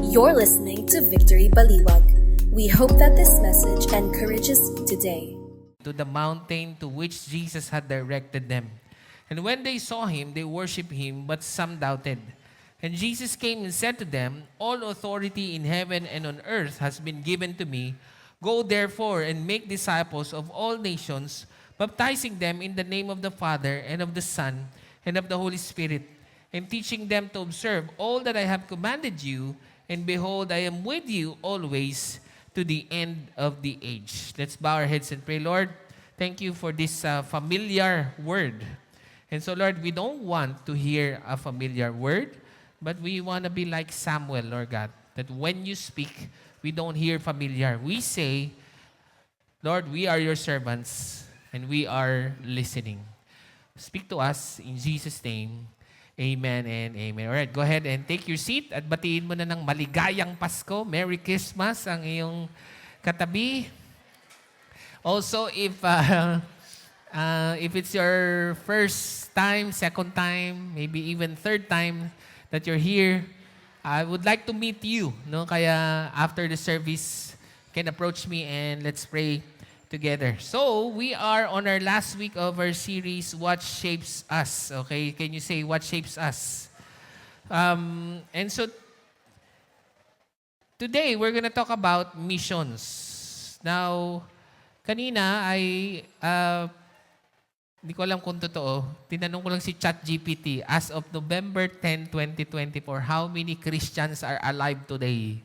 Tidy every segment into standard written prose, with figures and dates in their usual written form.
You're listening to Victory Baliwag. We hope that this message encourages you today. To the mountain to which Jesus had directed them. And when they saw him, they worshipped him, but some doubted. And Jesus came and said to them, "All authority in heaven and on earth has been given to me. Go therefore and make disciples of all nations, baptizing them in the name of the Father and of the Son and of the Holy Spirit, and teaching them to observe all that I have commanded you. And behold, I am with you always to the end of the age." Let's bow our heads and pray. Lord, thank you for this familiar word. And so, Lord, we don't want to hear a familiar word, but we want to be like Samuel, Lord God, that when you speak, we don't hear familiar. We say, Lord, we are your servants, and we are listening. Speak to us in Jesus' name. Amen and amen. Alright, go ahead and take your seat at batiin mo na ng maligayang Pasko. Merry Christmas ang iyong katabi. Also, if it's your first time, second time, maybe even third time that you're here, I would like to meet you. No? Kaya after the service, you can approach me and let's pray together. So, we are on our last week of our series, What Shapes Us. Okay, can you say, What Shapes Us? And so, today, we're gonna talk about missions. Now, kanina hindi ko alam kung totoo, tinanong ko lang si ChatGPT, as of November 10, 2024, how many Christians are alive today?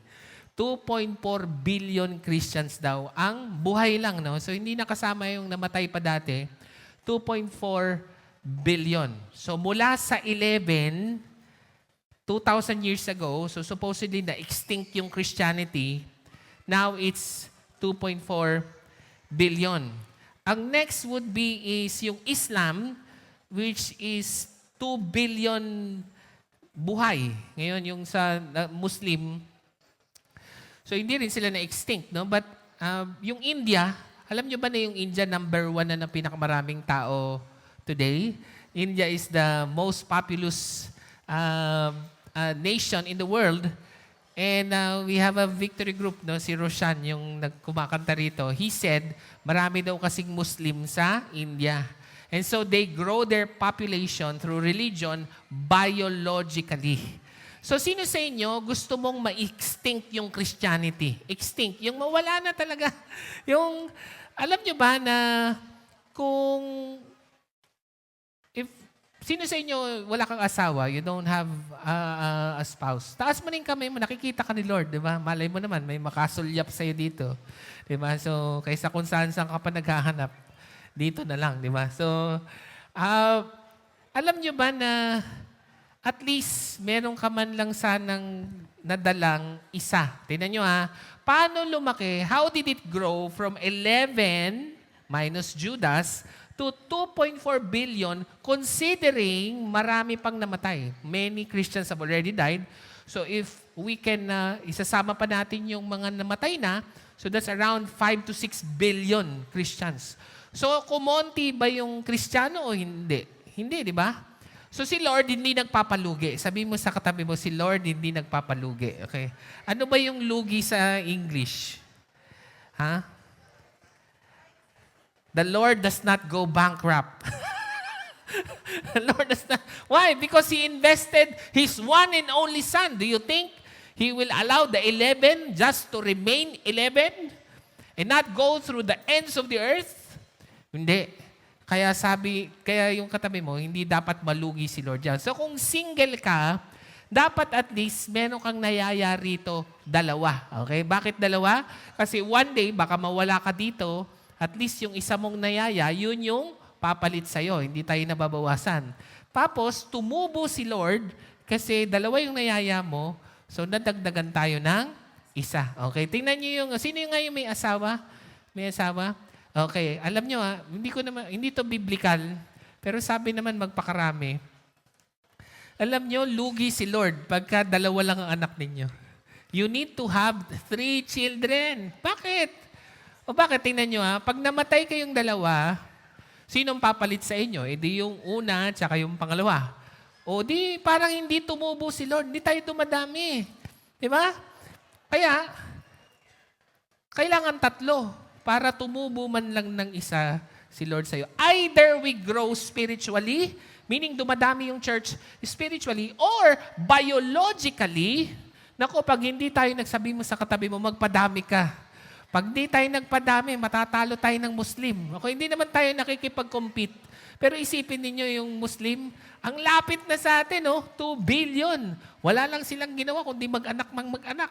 2.4 billion Christians daw ang buhay lang, no? So hindi nakasama yung namatay pa dati. 2.4 billion. So mula sa 2,000 years ago, so supposedly na-extinct yung Christianity, now it's 2.4 billion. Ang next would be is yung Islam, which is 2 billion buhay. Ngayon, yung sa Muslim, so hindi rin sila na-extinct, no? But yung India, alam nyo ba na yung India number 1 na pinakamaraming tao today? India is the most populous nation in the world. And we have a victory group, no? Si Roshan, yung nagkumakanta rito. He said, marami daw kasing Muslim sa India. And so they grow their population through religion biologically. So sino sa inyo gusto mong ma-extinct yung Christianity? Extinct. Yung mawala na talaga. Yung, alam nyo ba na kung, sino sa inyo wala kang asawa, you don't have a spouse, taas mo rin kamay mo, nakikita ka ni Lord, di ba? Malay mo naman, may makasulyap sa'yo dito. Di ba? So, kaysa kung saan ka pa naghahanap, dito na lang, di ba? So, alam nyo ba na at least meron ka man lang sanang nadalang isa. Tingnan nyo paano lumaki? How did it grow from 11 minus Judas to 2.4 billion considering marami pang namatay? Many Christians have already died. So if we can, isasama pa natin yung mga namatay na, so that's around 5 to 6 billion Christians. So kumonti ba yung Kristiyano o hindi? Hindi, di ba? So si Lord hindi nagpapalugi. Sabi mo sa katabi mo, si Lord hindi nagpapalugi. Okay? Ano ba yung lugi sa English? The Lord does not go bankrupt. The Lord does not. Why? Because He invested His one and only Son. Do you think He will allow the 11 just to remain 11 and not go through the ends of the earth? Hindi. Kaya yung katabi mo, hindi dapat malugi si Lord yan. So kung single ka, dapat at least meron kang nayaya rito, dalawa. Okay? Bakit dalawa? Kasi one day, baka mawala ka dito, at least yung isa mong nayaya, yun yung papalit sa'yo. Hindi tayo nababawasan. Tapos, tumubo si Lord, kasi dalawa yung nayaya mo, so nadagdagan tayo ng isa. Okay? Tingnan nyo yung, sino yung ngayon may asawa? May asawa? Okay, alam nyo hindi to biblical, pero sabi naman magpakarami. Alam nyo, lugi si Lord pagka dalawa lang ang anak ninyo. You need to have 3 children. Bakit? O bakit? Tingnan nyo pag namatay kayong dalawa, sinong papalit sa inyo? E di yung una, tsaka yung pangalawa. O di parang hindi tumubo si Lord, hindi tayo dumadami. Di ba? Kaya, kailangan tatlo para tumubo man lang ng isa si Lord sa'yo. Either we grow spiritually, meaning dumadami yung church spiritually, or biologically, naku, pag hindi tayo nagsabi mo sa katabi mo, magpadami ka. Pag di tayo nagpadami, matatalo tayo ng Muslim. Okay, hindi naman tayo nakikipag-compete. Pero isipin ninyo yung Muslim, ang lapit na sa atin, 2 billion. Wala lang silang ginawa kundi mag-anak mang mag-anak.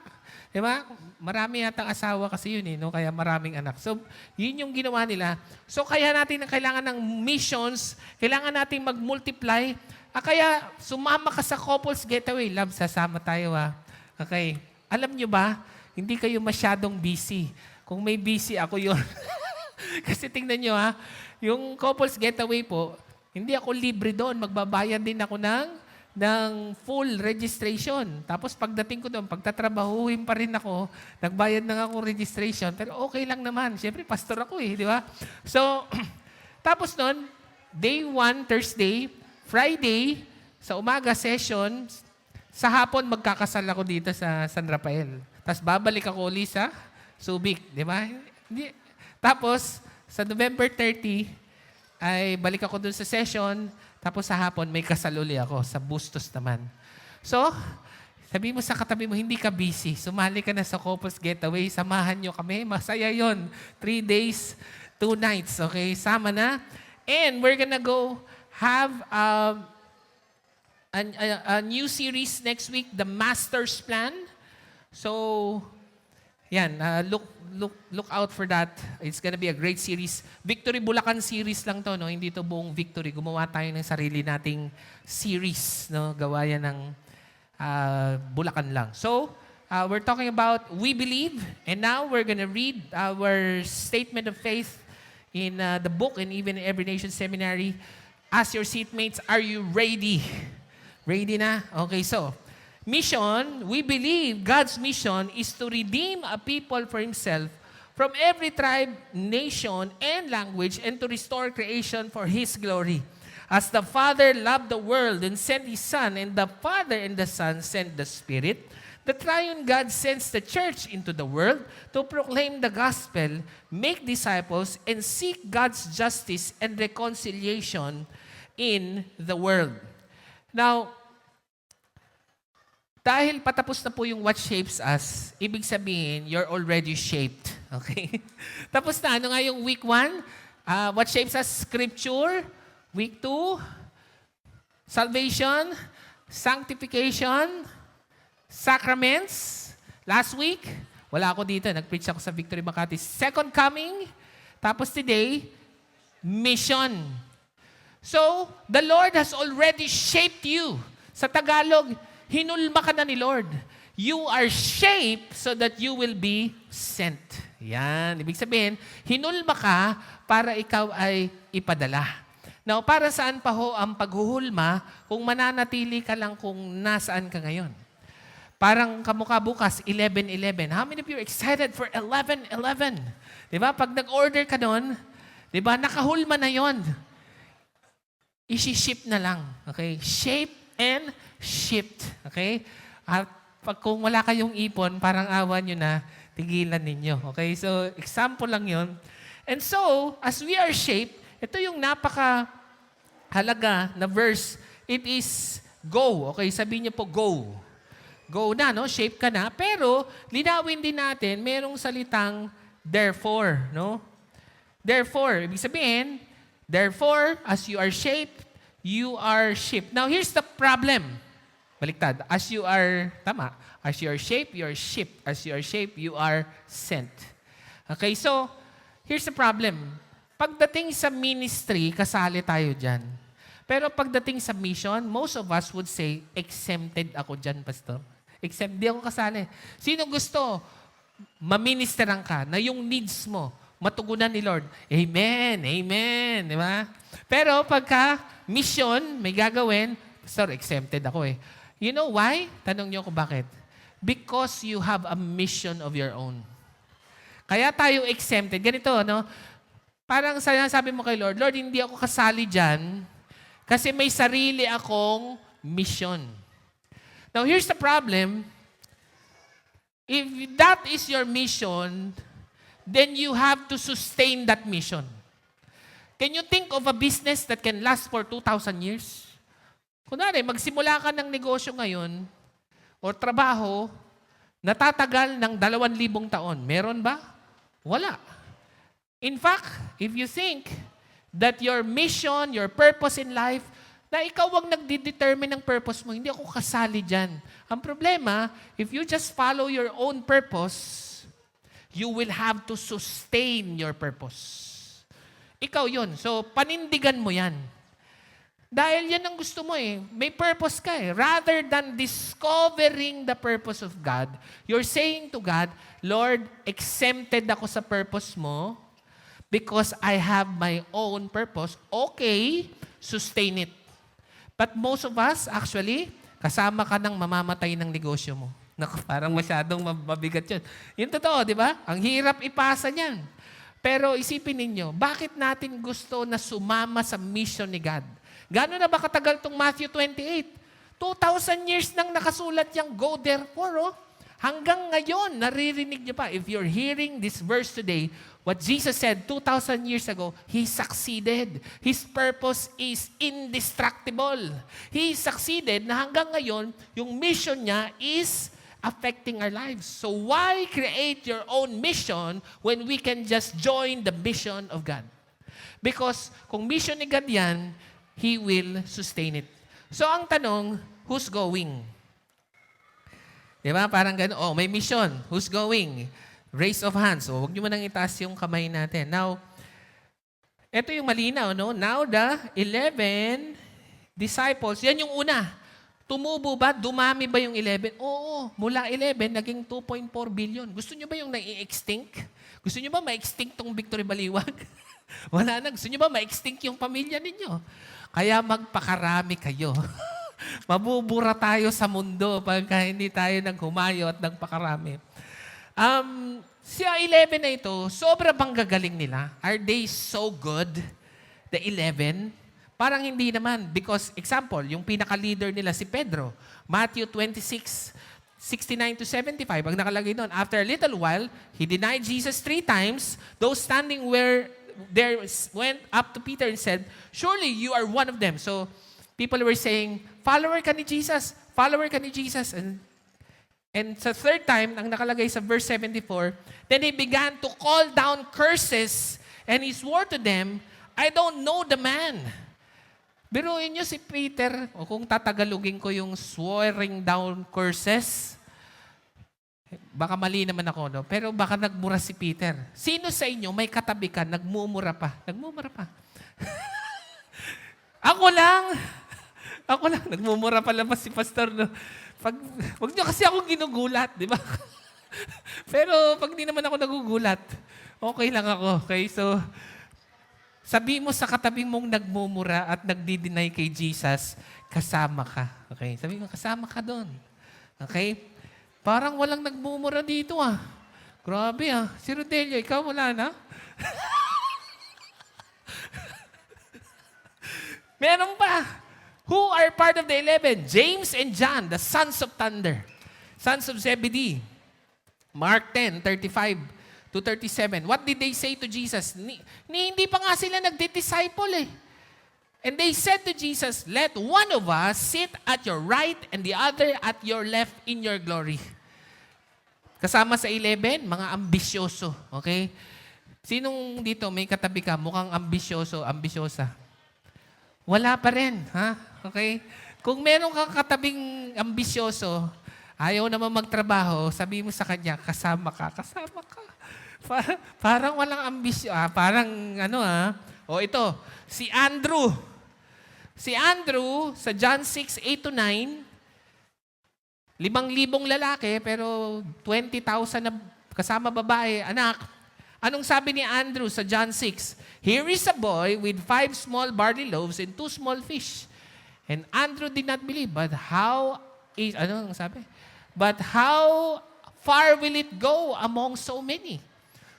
Diba? Marami yatang asawa kasi yun, kaya maraming anak. So, yun yung ginawa nila. So, kaya natin kailangan ng missions, kailangan natin mag-multiply. Kaya, sumama ka sa couples getaway. Love, sasama tayo Okay. Alam nyo ba, hindi kayo masyadong busy. Kung may busy, ako yun. Kasi tingnan nyo yung couples getaway po, hindi ako libre doon. Magbabayad din ako ng full registration. Tapos pagdating ko doon, pagtatrabahuhin pa rin ako, nagbayad na ako registration, pero okay lang naman. Siyempre, pastor ako di ba? So, tapos noon, day 1, Thursday, Friday, sa umaga session, sa hapon magkakasal ako dito sa San Rafael. Tapos babalik ako uli sa Subic, di ba? Tapos, sa November 30, ay balik ako dun sa session, tapos sa hapon may kasal uli ako sa Bustos naman. So, sabi mo sa katabi mo, hindi ka busy. Sumali ka na sa Couples Getaway, samahan nyo kami. Masaya yon. 3 days, 2 nights. Okay, sama na. And we're gonna go have a new series next week, The Master's Plan. So, yan, look out for that. It's gonna be a great series. Victory Bulacan series lang to, Hindi to buong Victory. Gumawa tayo ng sarili nating series, Gawa yan ng Bulacan lang. So, we're talking about we believe, and now we're gonna read our statement of faith in the book and even in Every Nation Seminary. Ask your seatmates, are you ready? Ready na? Okay, so, mission, we believe God's mission is to redeem a people for Himself from every tribe, nation, and language, and to restore creation for His glory. As the Father loved the world and sent His Son, and the Father and the Son sent the Spirit, the triune God sends the church into the world to proclaim the gospel, make disciples, and seek God's justice and reconciliation in the world. Now, dahil patapos na po yung what shapes us, ibig sabihin, you're already shaped. Okay? Tapos na, ano nga yung week 1? What shapes us? Scripture. Week 2, salvation, sanctification, sacraments. Last week, wala ako dito. Nag-preach ako sa Victory Makati. Second coming. Tapos today, mission. So, the Lord has already shaped you. Sa Tagalog, hinulma ka na ni Lord. You are shaped so that you will be sent. Yan. Ibig sabihin, hinulma ka para ikaw ay ipadala. Now, para saan pa ho ang paghuhulma kung mananatili ka lang kung nasaan ka ngayon? Parang kamukha bukas, 11-11. How many of you are excited for 11-11? Diba? Pag nag-order ka doon, diba, nakahulma na yon. Isi-ship na lang. Okay? Shape and shipped. Okay? At pag kung wala kayong ipon, parang awa nyo na, tigilan ninyo. Okay? So, example lang yon. And so, as we are shaped, ito yung napaka-halaga na verse. It is go. Okay? Sabihin niyo po, go. Go na, no? Shape ka na. Pero, linawin din natin, merong salitang therefore, no? Therefore, ibig sabihin, therefore, as you are shaped, you are shipped. Now, here's the problem. Baliktad. As you are, tama. As you are shaped, you are shipped. As you are shaped, you are sent. Okay, so, here's the problem. Pagdating sa ministry, kasali tayo dyan. Pero pagdating sa mission, most of us would say, exempted ako dyan, Pastor. Exempt, di ako kasali. Sino gusto maministeran ka na yung needs mo, matugunan ni Lord? Amen, amen, di ba? Pero pagka mission, may gagawin, Pastor, exempted ako eh. You know why? Tanong niyo ako bakit? Because you have a mission of your own. Kaya tayo exempted. Ganito, no? Parang sabi mo kay Lord, Lord, hindi ako kasali dyan kasi may sarili akong mission. Now, here's the problem. if that is your mission, then you have to sustain that mission. Can you think of a business that can last for 2,000 years? Kunwari, magsimula ka ng negosyo ngayon o trabaho, natatagal ng 2,000 taon. Meron ba? Wala. In fact, if you think that your mission, your purpose in life, na ikaw ang nagdi-determine ng purpose mo, hindi ako kasali dyan. Ang problema, if you just follow your own purpose, you will have to sustain your purpose. Ikaw yun. So, panindigan mo yan. Dahil yan ang gusto mo eh. May purpose ka eh. Rather than discovering the purpose of God, you're saying to God, Lord, exempted ako sa purpose mo because I have my own purpose. Okay, sustain it. But most of us, actually, kasama ka ng mamamatay ng negosyo mo. Naku, parang masyadong mabigat yun. Yung totoo, di ba? Ang hirap ipasa niyan. Pero isipin ninyo, bakit natin gusto na sumama sa mission ni God? Gano'n na ba katagal itong Matthew 28? 2,000 years nang nakasulat yung go therefore. Oh. Hanggang ngayon, naririnig niyo pa. If you're hearing this verse today, what Jesus said 2,000 years ago, He succeeded. His purpose is indestructible. He succeeded na hanggang ngayon, yung mission niya is affecting our lives. So why create your own mission when we can just join the mission of God? Because kung mission ni God yan, He will sustain it. So ang tanong, who's going? Di ba? Parang gano'n, oh, may mission. Who's going? Raise of hands. So, huwag nyo manang itaas yung kamay natin. Now, ito yung malinaw, no? Now, the 11 disciples, yan yung una. Tumubo ba? Dumami ba yung 11? Oo, mula 11, naging 2.4 billion. Gusto nyo ba yung nai-extinct? Gusto nyo ba ma-extinct tong Victory Baliwag? Wala na. Gusto nyo ba ma-extinct yung pamilya ninyo? Kaya magpakarami kayo. Mabubura tayo sa mundo pagka hindi tayo naghumayo at nagpakarami. Siya 11 na ito, sobra bang gagaling nila? Are they so good? The 11? Parang hindi naman. Because, example, yung pinaka-leader nila si Pedro. Matthew 26, 69 to 75, ang nakalagay doon. After a little while, he denied Jesus 3 times. Those standing where there went up to Peter and said, surely you are one of them. So, people were saying, follower ka ni Jesus. Follower ka ni Jesus. And sa third time, ang nakalagay sa verse 74, then he began to call down curses and he swore to them, I don't know the man. Biruin nyo si Peter, o kung tatagalugin ko yung swearing down curses, baka mali naman ako, no? Pero baka nagmura si Peter. Sino sa inyo may katabi ka, nagmumura pa? Nagmumura pa. Ako lang. Nagmumura pala pa si pastor. No? Wag nyo kasi ako ginugulat, di ba? Pero pag di naman ako nagugulat, okay lang ako. Okay, so sabi mo sa katabi mong nagmumura at nagdi-deny kay Jesus, kasama ka. Okay, sabi mo, kasama ka doon. Okay? Parang walang nagmumura dito ah. Grabe ah. Si Rodelio, ikaw wala na? Meron pa. Who are part of the 11? James and John, the sons of thunder. Sons of Zebedee. Mark 10:35 to 37. What did they say to Jesus? Hindi pa nga sila nagdi-disciple eh. And they said to Jesus, let one of us sit at your right and the other at your left in your glory. Kasama sa 11, mga ambisyoso. Okay? Sinong dito may katabi ka, mukhang ambisyoso, ambisyosa? Wala pa rin. Ha? Okay? Kung meron kang katabing ambisyoso, ayaw naman magtrabaho, sabi mo sa kanya, kasama ka. Parang walang ambisyo. Parang O ito, si Andrew. Si Andrew, sa John 6:8 to 9, 5,000 lalaki, pero 20,000 na kasama babae, anak. Anong sabi ni Andrew sa John 6? Here is a boy with 5 small barley loaves and 2 small fish. And Andrew did not believe, but how far will it go among so many?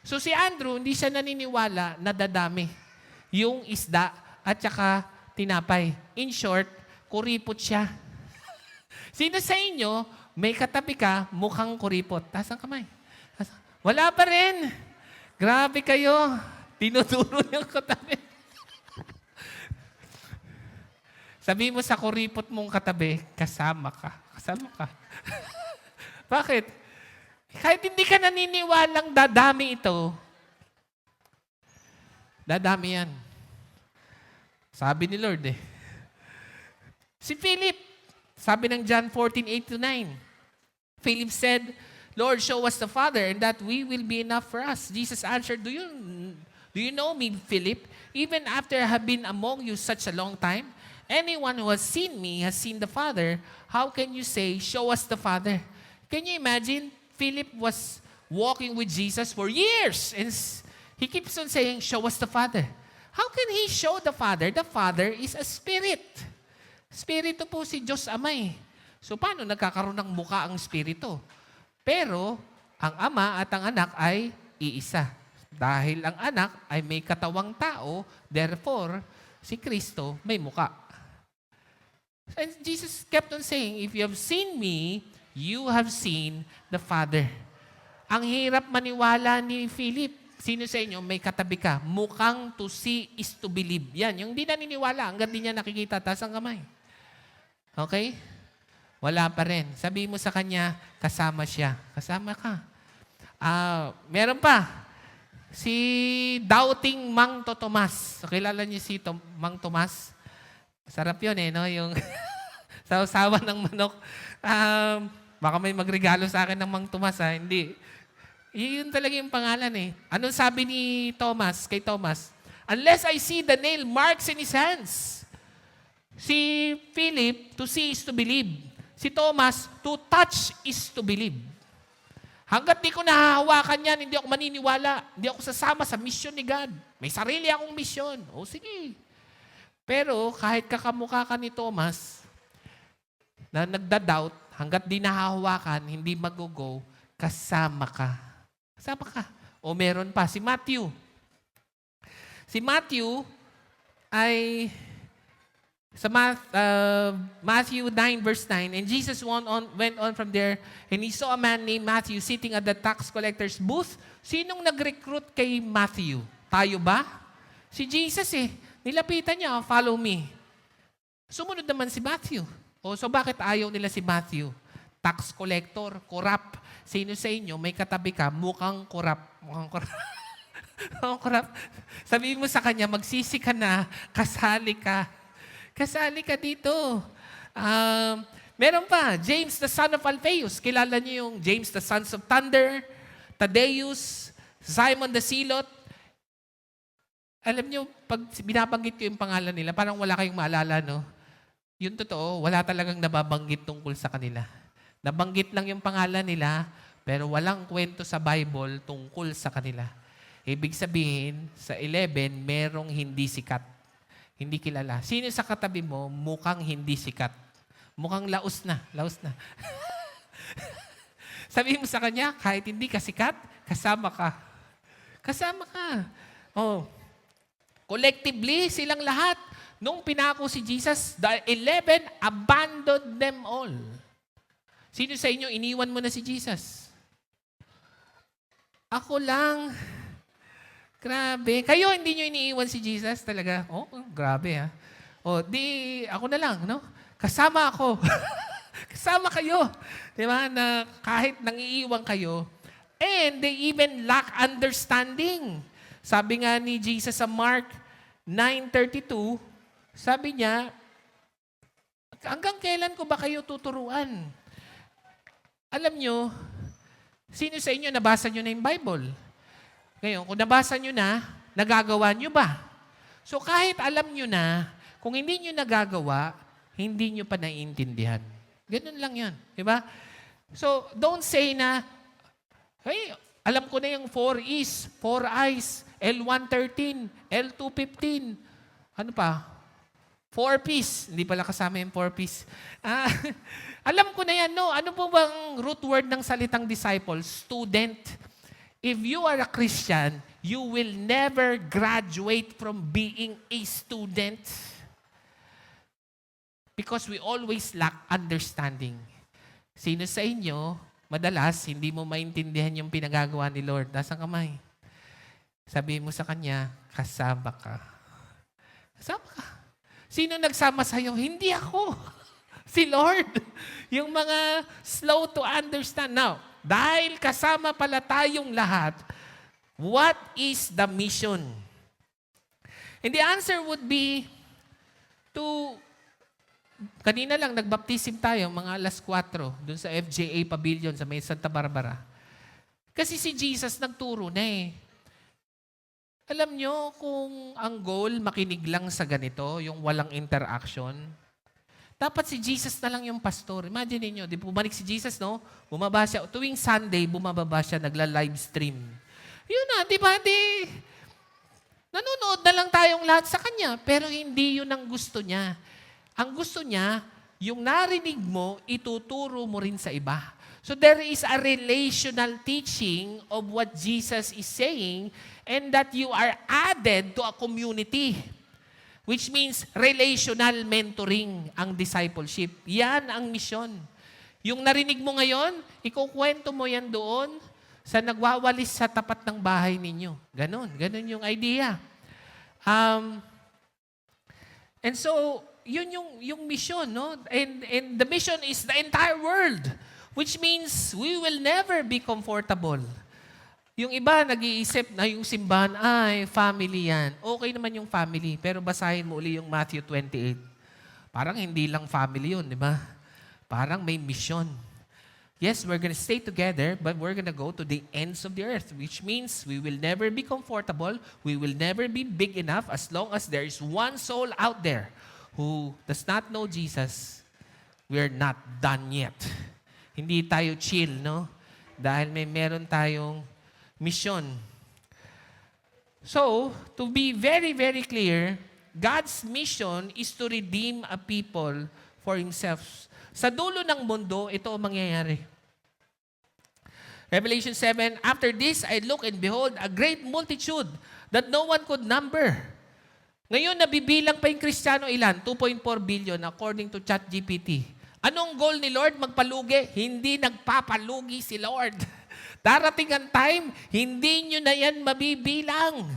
So si Andrew, hindi siya naniniwala na dadami yung isda at saka tinapay. In short, kuripot siya. Sino sa inyo, may katabi ka, mukhang kuripot. Taas ang kamay. Wala pa rin. Grabe kayo. Tinuturo yung katabi. Sabi mo sa kuripot mong katabi, kasama ka. Kasama ka. Bakit? Kahit hindi ka naniniwalang dadami ito, dadami yan. Sabi ni Lord eh. Si Philip, sabi ng John 14:8-9, Philip said, Lord, show us the Father, and that we will be enough for us. Jesus answered, Do you know me, Philip? Even after I have been among you such a long time, anyone who has seen me has seen the Father. How can you say, show us the Father? Can you imagine? Philip was walking with Jesus for years, and he keeps on saying, show us the Father. How can he show the Father? The Father is a spirit. Spirito po si Diyos Ama eh. So paano nagkakaroon ng mukha ang Spirito? Pero ang Ama at ang Anak ay iisa. Dahil ang Anak ay may katawang tao, therefore, si Kristo may mukha. And Jesus kept on saying, if you have seen me, you have seen the Father. Ang hirap maniwala ni Philip. Sino sa inyo, may katabi ka, mukhang to see is to believe. Yan, yung di naniniwala, hanggang di niya nakikita, taas ang kamay. Okay? Wala pa rin. Sabi mo sa kanya, kasama siya. Kasama ka. Meron pa. Si doubting Mang Tomas. So, kilala niyo si Mang Tomas? Sarap yun eh, no? Yung sausawan ng manok. Baka may magregalo sa akin ng Mang Tomas, ha? Hindi. Yun talaga yung pangalan eh. Anong sabi ni Thomas, kay Thomas? Unless I see the nail marks in his hands. Si Philip, to see is to believe. Si Thomas, to touch is to believe. Hanggat di ko nahahawakan yan, hindi ako maniniwala. Hindi ako sasama sa mission ni God. May sarili akong mission. O sige. Pero kahit kakamukha ka ni Thomas, na nagda-doubt, hanggat di nahahawakan, hindi mag-go, kasama ka. Kasama ka. O meron pa, si Matthew. Si Matthew ay sa Matthew 9 verse 9, and Jesus went on from there, and he saw a man named Matthew sitting at the tax collector's booth. Sinong nag-recruit kay Matthew? Tayo ba? Si Jesus eh. Nilapitan niya, follow me. Sumunod naman si Matthew. O so bakit ayaw nila si Matthew? Tax collector, corrupt. Sino sa inyo, may katabi ka, mukhang corrupt. Mukhang corrupt. Mukhang corrupt. Sabihin mo sa kanya, magsisi ka na, kasali ka. Kasali ka dito. Meron pa, James the son of Alphaeus. Kilala niyo yung James the sons of thunder, Thaddeus, Simon the Zealot. Alam niyo, pag binabanggit ko yung pangalan nila, parang wala kayong maalala, no? Yun totoo, wala talagang nababanggit tungkol sa kanila. Nabanggit lang yung pangalan nila, pero walang kwento sa Bible tungkol sa kanila. Ibig sabihin, sa 11, merong hindi sikat. Hindi kilala. Sino sa katabi mo, mukhang hindi sikat. Mukhang laos na. Laos na. Sabi mo sa kanya, kahit hindi ka sikat, kasama ka. Kasama ka. Oh. Collectively, silang lahat. Nung pinako si Jesus, the 11 abandoned them all. Sino sa inyo, iniwan mo na si Jesus? Ako lang. Grabe. Kayo, hindi nyo iniiwan si Jesus talaga? Oh, grabe ha. O, di, ako na lang, no? Kasama ako. Kasama kayo. Di ba? Na kahit nangiiwan kayo, and they even lack understanding. Sabi nga ni Jesus sa Mark 9:32, sabi niya, hanggang kailan ko ba kayo tuturuan? Alam nyo, sino sa inyo nabasa nyo na yung Bible? Ngayon, kung nabasa nyo na, nagagawa nyo ba? So kahit alam nyo na, kung hindi nyo nagagawa, hindi nyo pa naiintindihan. Ganun lang yan. Diba? So don't say na, hey, alam ko na yung 4 E's, 4 I's, L113, L215, ano pa? 4 P's. Hindi pala kasama yung 4 P's. Alam ko na yan, no? Ano po bang root word ng salitang disciple? Student. If you are a Christian, you will never graduate from being a student because we always lack understanding. Sino sa inyo, madalas, hindi mo maintindihan yung pinagagawa ni Lord? Taas ang kamay. Sabi mo sa Kanya, kasama ka. Kasama ka. Sino nagsama sa'yo? Hindi ako. Si Lord. Yung mga slow to understand. Now, dahil kasama pala tayong lahat, what is the mission? And the answer would be to, kanina lang nagbaptism tayo, mga alas 4, dun sa FJA Pavilion sa may Santa Barbara. Kasi si Jesus nagturo na eh. Alam nyo kung ang goal makinig lang sa ganito, yung walang interaction, dapat si Jesus na lang yung pastor. Imagine niyo, di bumalik si Jesus, no? Bumaba siya. Tuwing Sunday, bumababa siya, nagla-live stream. Yun na, di ba? Nanonood na lang tayong lahat sa Kanya, pero hindi yun ang gusto niya. Ang gusto niya, yung narinig mo, ituturo mo rin sa iba. So there is a relational teaching of what Jesus is saying and that you are added to a community. Which means relational mentoring ang discipleship. Yan ang misyon. Yung narinig mo ngayon, ikukwento mo yan doon sa nagwawalis sa tapat ng bahay ninyo. Ganon yung idea. And so, yun yung mission, no? And the mission is the entire world, which means we will never be comfortable. Yung iba nag-iisip na yung simbahan, ay, family yan. Okay naman yung family, pero basahin mo uli yung Matthew 28. Parang hindi lang family yun, di ba? Parang may mission. Yes, we're gonna stay together, but we're gonna go to the ends of the earth, which means we will never be comfortable, we will never be big enough as long as there is one soul out there who does not know Jesus. We're not done yet. Hindi tayo chill, no? Dahil meron tayong mission. So, to be very, very clear, God's mission is to redeem a people for Himself. Sa dulo ng mundo, ito ang mangyayari. Revelation 7, after this, I look and behold a great multitude that no one could number. Ngayon, nabibilang pa yung Kristiyano ilan? 2.4 billion according to ChatGPT. Anong goal ni Lord? Magpalugi? Hindi nagpapalugi si Lord. Darating ang time, hindi nyo na yan mabibilang.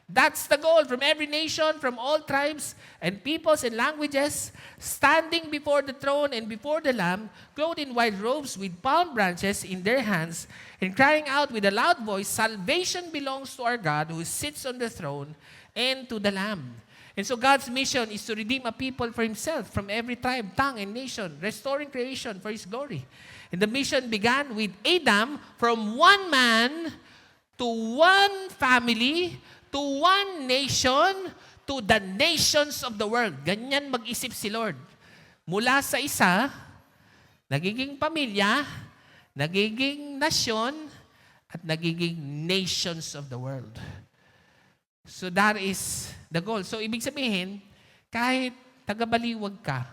That's the goal. From every nation, from all tribes and peoples and languages, standing before the throne and before the Lamb, clothed in white robes with palm branches in their hands, and crying out with a loud voice, salvation belongs to our God who sits on the throne and to the Lamb. And so God's mission is to redeem a people for Himself from every tribe, tongue, and nation, restoring creation for His glory. And the mission began with Adam, from one man to one family, to one nation, to the nations of the world. Ganyan mag-isip si Lord. Mula sa isa, nagiging pamilya, nagiging nasyon, at nagiging nations of the world. So that is the goal. So ibig sabihin, kahit taga-Baliwag ka,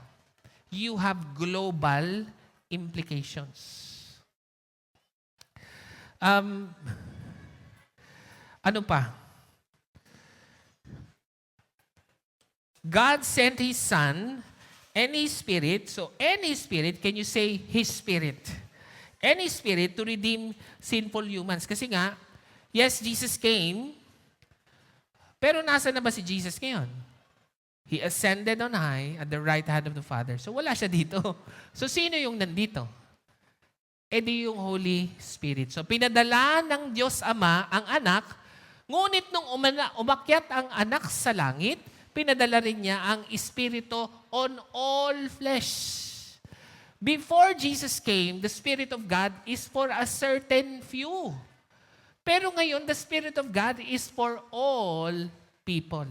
you have global implications. Ano pa? God sent His Son and His Spirit. So, any Spirit, can you say His Spirit? Any Spirit to redeem sinful humans. Kasi nga, yes, Jesus came, pero nasa na ba si Jesus ngayon? He ascended on high at the right hand of the Father. So wala siya dito. So sino yung nandito? E di yung Holy Spirit. So pinadala ng Diyos Ama ang anak, ngunit nung umakyat ang anak sa langit, pinadala rin niya ang Espiritu on all flesh. Before Jesus came, the Spirit of God is for a certain few. Pero ngayon, the Spirit of God is for all people.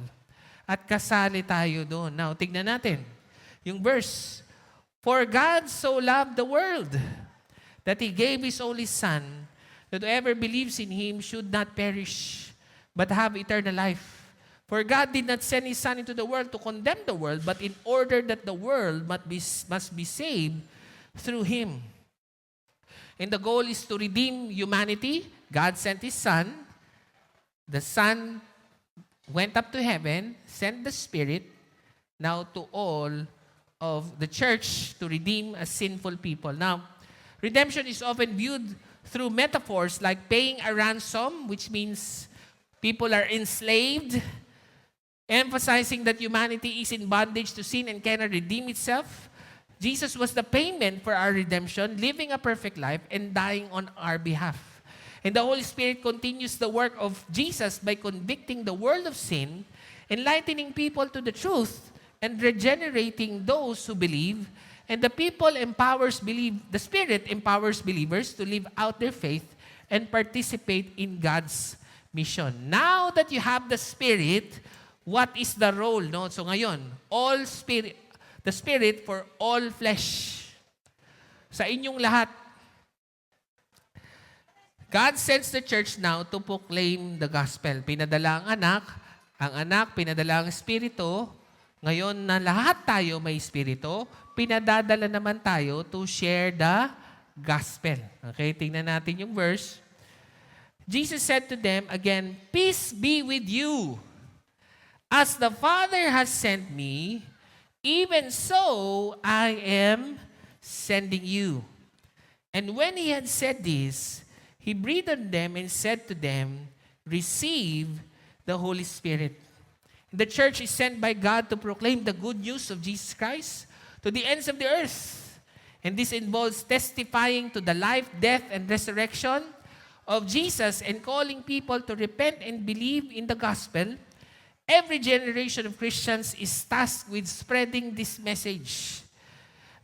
At kasali tayo doon. Now, tignan natin. Yung verse, for God so loved the world that He gave His only Son, that whoever believes in Him should not perish, but have eternal life. For God did not send His Son into the world to condemn the world, but in order that the world must be saved through Him. And the goal is to redeem humanity. God sent His Son. The Son went up to heaven, sent the Spirit, now to all of the church to redeem a sinful people. Now, Redemption is often viewed through metaphors like paying a ransom, which means people are enslaved, emphasizing that humanity is in bondage to sin and cannot redeem itself. Jesus was the payment for our redemption, living a perfect life and dying on our behalf. And the Holy Spirit continues the work of Jesus by convicting the world of sin, enlightening people to the truth, and regenerating those who believe. And the Spirit empowers believers to live out their faith and participate in God's mission. Now that you have the Spirit, what is the role? No? So ngayon, the Spirit for all flesh. Sa inyong lahat. God sends the church now to proclaim the gospel. Pinadala ang anak pinadala ang Espiritu. Ngayon na lahat tayo may Espiritu, pinadadala naman tayo to share the gospel. Okay, tingnan natin yung verse. Jesus said to them again, "Peace be with you. As the Father has sent me, even so I am sending you." And when he had said this, he breathed on them and said to them, "Receive the Holy Spirit." The church is sent by God to proclaim the good news of Jesus Christ to the ends of the earth. And this involves testifying to the life, death, and resurrection of Jesus and calling people to repent and believe in the gospel. Every generation of Christians is tasked with spreading this message.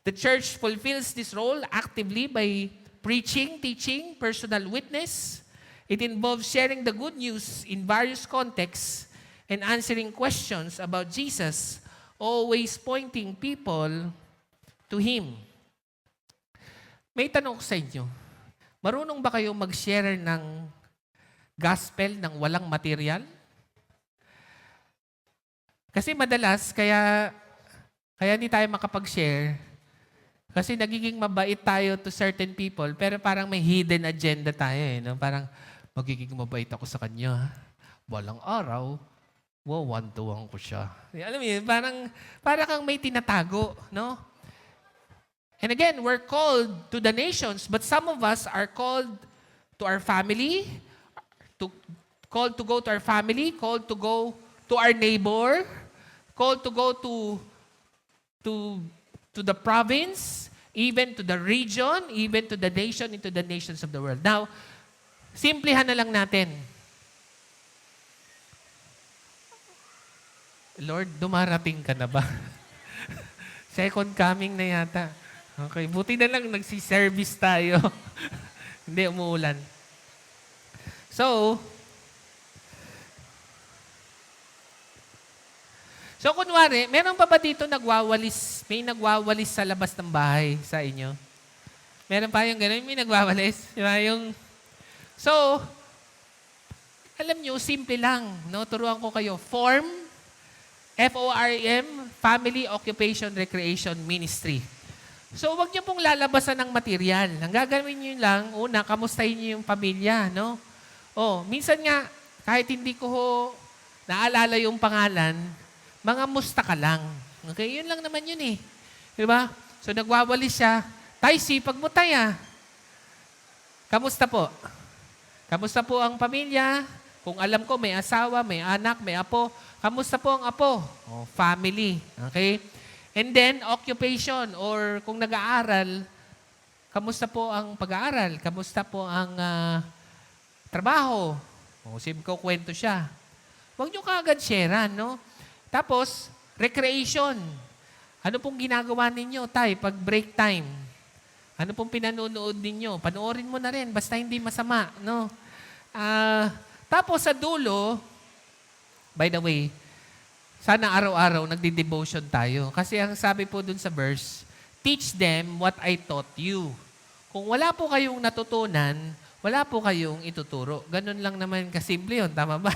The church fulfills this role actively by preaching, teaching, personal witness. It involves sharing the good news in various contexts and answering questions about Jesus, always pointing people to Him. May tanong ko sa inyo. Marunong ba kayo mag-share ng gospel ng walang material? Kasi madalas, kaya hindi tayo makapag-share. Kasi nagiging mabait tayo to certain people, pero parang may hidden agenda tayo. No? Parang, magiging mabait ako sa kanya. Walang araw, one-to-one ko siya. Alam mo yun, parang kang may tinatago. No? And again, we're called to the nations, but some of us are called to our family, called to go to our family, called to go to our neighbor, called to go to the province, even to the region, even to the nation, into the nations of the world. Now, simplihan na lang natin. Lord, dumarating ka na ba? Second coming na yata. Okay, buti na lang nagsi-service tayo. Hindi, umuulan. So, kunwari, meron pa ba dito nagwawalis? May nagwawalis sa labas ng bahay sa inyo? Meron pa yung gano'n, may nagwawalis. Diba? So, alam nyo, simple lang. No? Turuan ko kayo. FORM, FORM, Family Occupation Recreation Ministry. So, wag niyo pong lalabasan ng material. Ang gagawin niyo lang, una, kamustahin niyo yung pamilya, no? Minsan nga, kahit hindi ko naalala yung pangalan, mga musta ka lang. Okay, yun lang naman yun eh. Diba? So, nagwawalis siya. Tay, sipag mo tay ah. Kamusta po? Kamusta po ang pamilya? Kung alam ko, may asawa, may anak, may apo. Kamusta po ang apo? Family. Okay? And then, occupation or kung nag-aaral, kamusta po ang pag-aaral? Kamusta po ang trabaho? Ko kwento siya. Huwag nyo kaagad sharean, no? Tapos, recreation. Ano pong ginagawa ninyo, tay, pag break time? Ano pong pinanonood ninyo? Panoorin mo na rin, basta hindi masama, no? Tapos sa dulo, by the way, sana araw-araw nagdi-devotion tayo. Kasi ang sabi po dun sa verse, teach them what I taught you. Kung wala po kayong natutunan, wala po kayong ituturo. Ganun lang naman kasimple yun. Tama ba?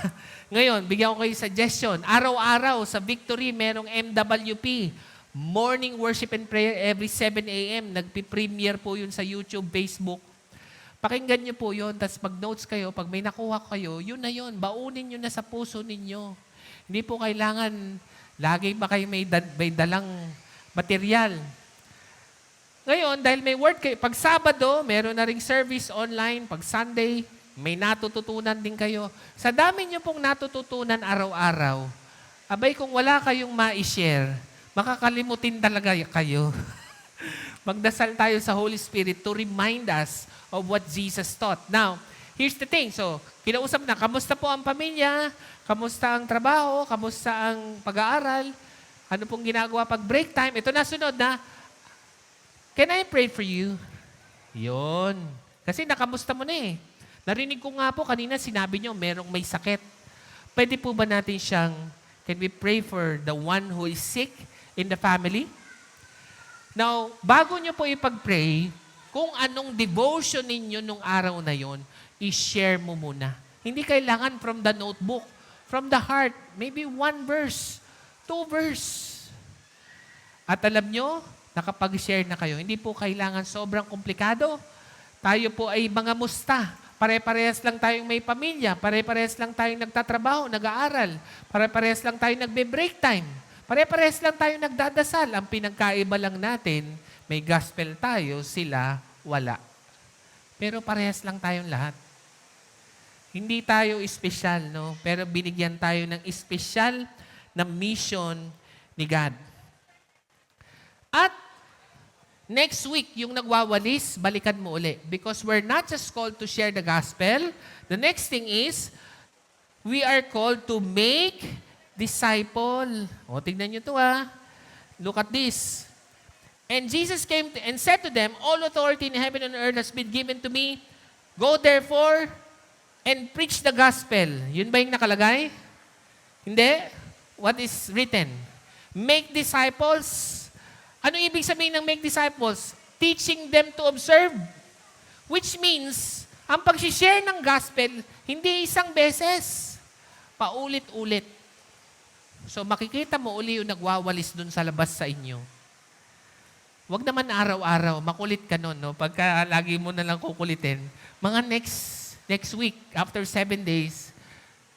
Ngayon, bigyan ko kayo suggestion. Araw-araw sa Victory, merong MWP. Morning Worship and Prayer every 7 a.m. Nagpi-premiere po yun sa YouTube, Facebook. Pakinggan nyo po yun. Tapos mag-notes kayo. Pag may nakuha kayo, yun na yun. Baunin nyo na sa puso ninyo. Hindi po kailangan lagi ba kayo may dalang material. Ngayon, dahil may word kayo, pag Sabado, meron na ring service online. Pag Sunday, may natututunan din kayo. Sa dami nyo pong natututunan araw-araw, abay kung wala kayong ma-share, makakalimutin talaga kayo. Magdasal tayo sa Holy Spirit to remind us of what Jesus taught. Now, here's the thing. So, kinausap na, kamusta po ang pamilya? Kamusta ang trabaho? Kamusta ang pag-aaral? Ano pong ginagawa pag break time? Ito na sunod na, can I pray for you? Yun. Kasi nakamusta mo na eh. Narinig ko nga po kanina, sinabi nyo, merong may sakit. Pwede po ba natin siyang, can we pray for the one who is sick in the family? Now, bago nyo po ipag-pray, kung anong devotion ninyo nung araw na yon, i-share mo muna. Hindi kailangan from the notebook, from the heart. Maybe 1 verse, 2 verse. At alam nyo, nakapag-share na kayo. Hindi po kailangan sobrang komplikado. Tayo po ay mga musta. Pare-parehas lang tayong may pamilya. Pare-parehas lang tayong nagtatrabaho, nag-aaral. Pare-parehas lang tayong nagbe-break time. Pare-parehas lang tayong nagdadasal. Ang pinagkaiba lang natin, may gospel tayo, sila wala. Pero parehas lang tayong lahat. Hindi tayo espesyal, no? Pero binigyan tayo ng espesyal na mission ni God. At next week, yung nagwawalis, balikan mo uli. Because we're not just called to share the gospel. The next thing is, we are called to make disciple. O, tignan nyo to Look at this. And Jesus came and said to them, all authority in heaven and earth has been given to me. Go therefore and preach the gospel. Yun ba yung nakalagay? Hindi. What is written? Make disciples. Ano ibig sabihin ng make disciples? Teaching them to observe. Which means, ang pag-share ng gospel, hindi isang beses. Paulit-ulit. So makikita mo uli yung nagwawalis dun sa labas sa inyo. Huwag naman araw-araw, makulit ka nun, no? Pagka lagi mo na lang kukulitin. Mga next week, after 7 days,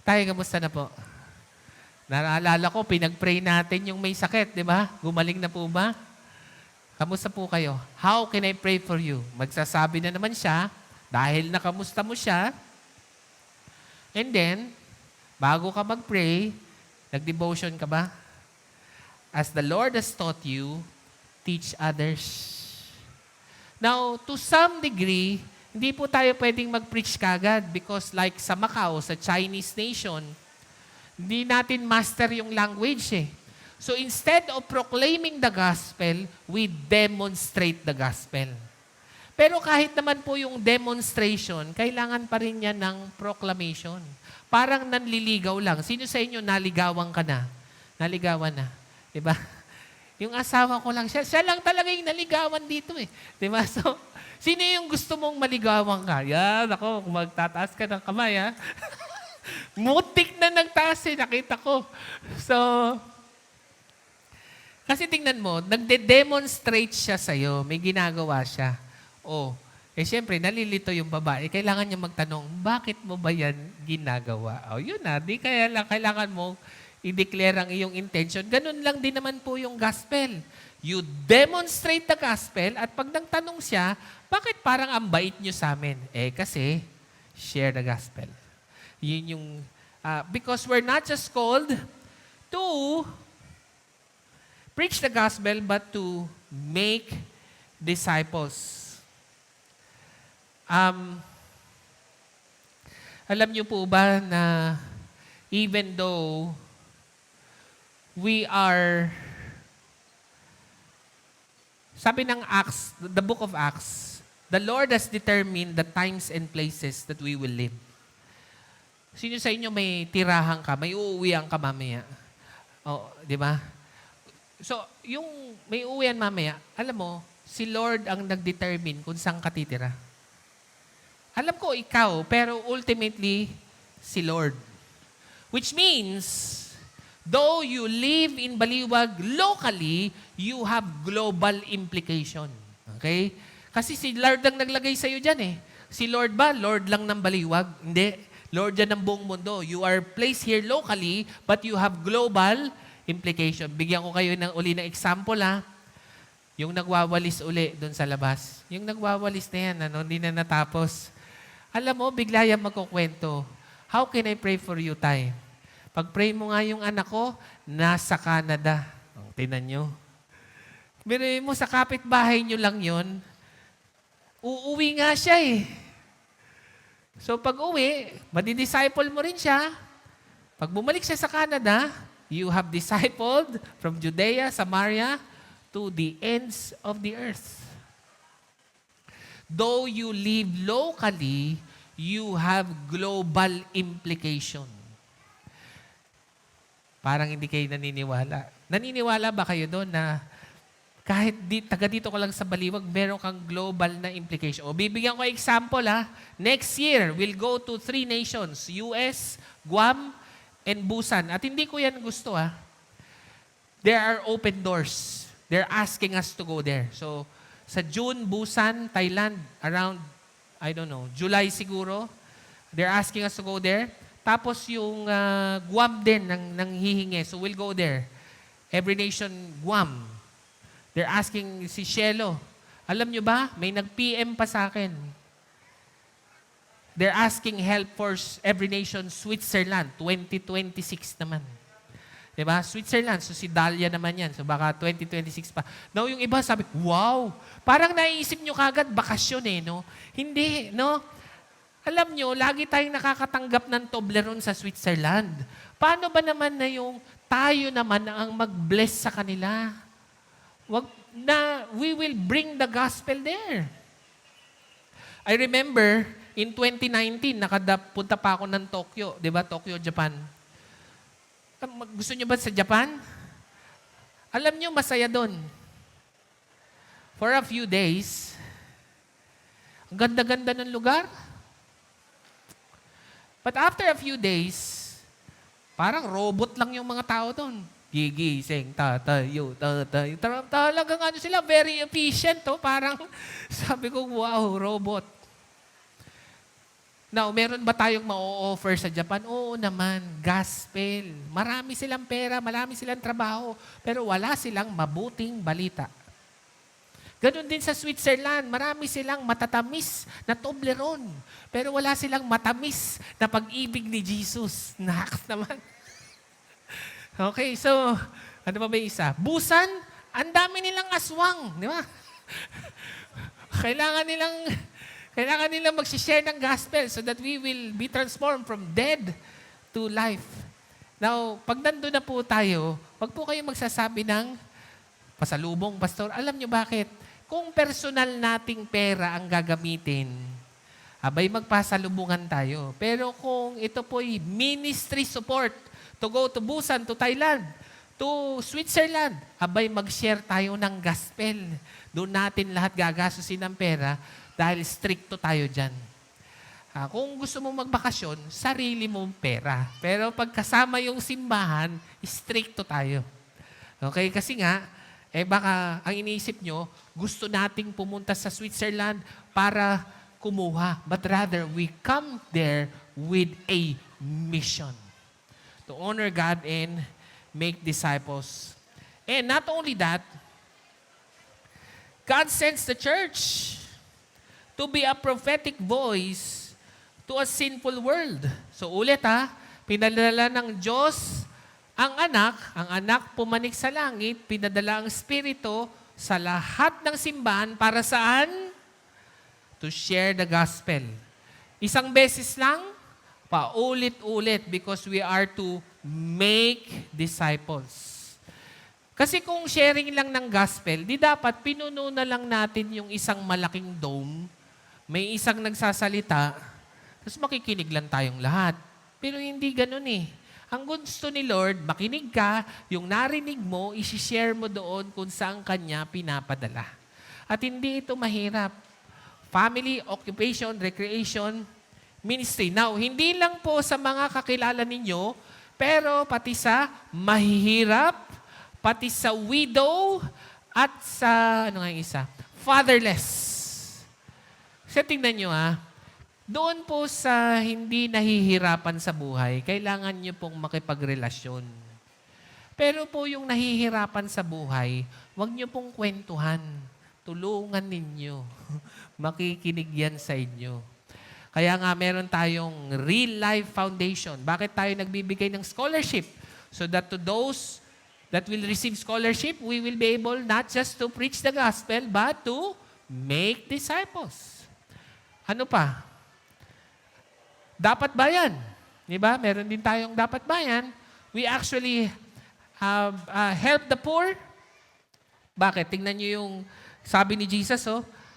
tayo kamusta na po? Naalala ko, pinag-pray natin yung may sakit, di ba? Gumaling na po ba? Kamusta po kayo? How can I pray for you? Magsasabi na naman siya, dahil nakamusta mo siya. And then, bago ka mag-pray, nag-devotion ka ba? As the Lord has taught you, teach others. Now, to some degree, hindi po tayo pwedeng mag-preach kagad because like sa Macau, sa Chinese nation, hindi natin master yung language eh. So instead of proclaiming the gospel, we demonstrate the gospel. Pero kahit naman po yung demonstration, kailangan pa rin yan ng proclamation. Parang nanliligaw lang. Sino sa inyo naligawan ka na? Naligawan na. Diba? Yung asawa ko lang, siya lang talaga yung naligawan dito eh. Diba? So, sino yung gusto mong maligawan ka? Yan, ako, kung magtataas ka ng kamay ha. Mutik na nagtaas eh, nakita ko. So, kasi tingnan mo, nagde-demonstrate siya sa'yo, may ginagawa siya. Siyempre, nalilito yung babae. Kailangan niya magtanong, bakit mo ba yan ginagawa? Yun di kaya lang kailangan mo i-declare ang iyong intention. Ganun lang din naman po yung gospel. You demonstrate the gospel at pag nagtanong siya, bakit parang ang bait niyo sa amin? Kasi, share the gospel. Yun yung, because we're not just called to preach the gospel, but to make disciples. Alam niyo po ba na even though we are, sabi ng Acts, the book of Acts, the Lord has determined the times and places that we will live. Sino sa inyo may tirahan ka, may uuwian ka mamaya? Di ba? So, yung may uuwian mamaya, alam mo, si Lord ang nag-determine kung saan ka titira. Alam ko ikaw, pero ultimately, si Lord. Which means, though you live in Baliwag locally, you have global implication. Okay? Kasi si Lord ang naglagay sa'yo dyan eh. Si Lord ba? Lord lang ng Baliwag? Hindi. Lord yan ng buong mundo. You are placed here locally, but you have global implication. Bigyan ko kayo uli ng example Yung nagwawalis uli doon sa labas. Yung nagwawalis na yan, hindi na natapos. Alam mo, bigla yan magkukwento. How can I pray for you, Tay? Pag-pray mo nga yung anak ko, nasa Canada. Tinan nyo. Biruin mo, sa kapitbahay nyo lang yon, uuwi nga siya eh. So pag uwi, madidisciple mo rin siya. Pag bumalik siya sa Canada, you have discipled from Judea, Samaria, to the ends of the earth. Though you live locally, you have global implication. Parang hindi kayo naniniwala. Naniniwala ba kayo doon na kahit taga dito ko lang sa Baliwag, meron kang global na implication? O bibigyan ko example Next year, we'll go to 3 nations, US, Guam, and Busan. At hindi ko yan gusto There are open doors. They're asking us to go there. So, sa June, Busan, Thailand, around, I don't know, July siguro, they're asking us to go there. Tapos yung Guam din nang hihingi. So, we'll go there. Every nation, Guam. They're asking si Shelo. Alam nyo ba, may nag-PM pa sa akin. They're asking help for every nation, Switzerland, 2026 naman. Diba? Switzerland, so si Dahlia naman yan. So baka 2026 pa. Now yung iba sabi, wow, parang naiisip nyo kagad, bakasyon no? Hindi, no? Alam nyo, lagi tayong nakakatanggap ng Toblerone sa Switzerland. Paano ba naman na yung tayo naman ang mag-bless sa kanila? We will bring the gospel there. I remember, in 2019, punta pa ako ng Tokyo. Diba? Tokyo, Japan. Gusto nyo ba sa Japan? Alam nyo, masaya doon. For a few days, ang ganda-ganda ng lugar. But after a few days, parang robot lang yung mga tao doon. Gigising, tatayo. Talagang sila, very efficient. Parang sabi ko, wow, robot. Now, meron ba tayong ma-offer sa Japan? Oo naman, gospel. Marami silang pera, marami silang trabaho, pero wala silang mabuting balita. Ganon din sa Switzerland, marami silang matatamis na Toblerone, pero wala silang matamis na pag-ibig ni Jesus. Naks naman. Okay, so, ano ba may isa? Busan, ang dami nilang aswang, di ba? Kailangan nilang mag-share ng gospel so that we will be transformed from dead to life. Now, pag nandun na po tayo, wag po kayo magsasabi ng pasalubong, pastor. Alam nyo bakit? Kung personal nating pera ang gagamitin, abay magpasalubungan tayo. Pero kung ito po'y ministry support to go to Busan, to Thailand, to Switzerland, abay mag-share tayo ng gospel. Doon natin lahat gagasusin ng pera dahil stricto tayo dyan. Kung gusto mong magbakasyon, sarili mong pera. Pero pagkasama yung simbahan, stricto tayo. Okay? Kasi nga, baka ang iniisip nyo, gusto nating pumunta sa Switzerland para kumuha. But rather, we come there with a mission. To honor God and make disciples. And not only that, God sends the church to be a prophetic voice to a sinful world. So ulit pinadala ng Diyos ang anak pumanik sa langit, pinadala ang Espiritu sa lahat ng simbahan para saan? To share the gospel. Isang beses lang, paulit-ulit because we are to make disciples. Kasi kung sharing lang ng gospel, di dapat pinuno na lang natin yung isang malaking dome, may isang nagsasalita, tapos makikinig lang tayong lahat. Pero hindi ganun Ang gusto ni Lord, makinig ka, yung narinig mo, isi-share mo doon kung saan Kanya pinapadala. At hindi ito mahirap. Family, occupation, recreation, ministry. Now, hindi lang po sa mga kakilala ninyo, pero pati sa mahihirap, pati sa widow, at sa, fatherless. Kasi tingnan nyo doon po sa hindi nahihirapan sa buhay, kailangan nyo pong makipagrelasyon. Pero po yung nahihirapan sa buhay, huwag niyo pong kwentuhan. Tulungan ninyo. Makikinig yan sa inyo. Kaya nga meron tayong Real Life Foundation. Bakit tayo nagbibigay ng scholarship? So that to those that will receive scholarship, we will be able not just to preach the gospel, but to make disciples. Ano pa? Dapat bayan. Di ba? Meron din tayong dapat bayan. We actually help the poor. Bakit? Tingnan nyo yung sabi ni Jesus,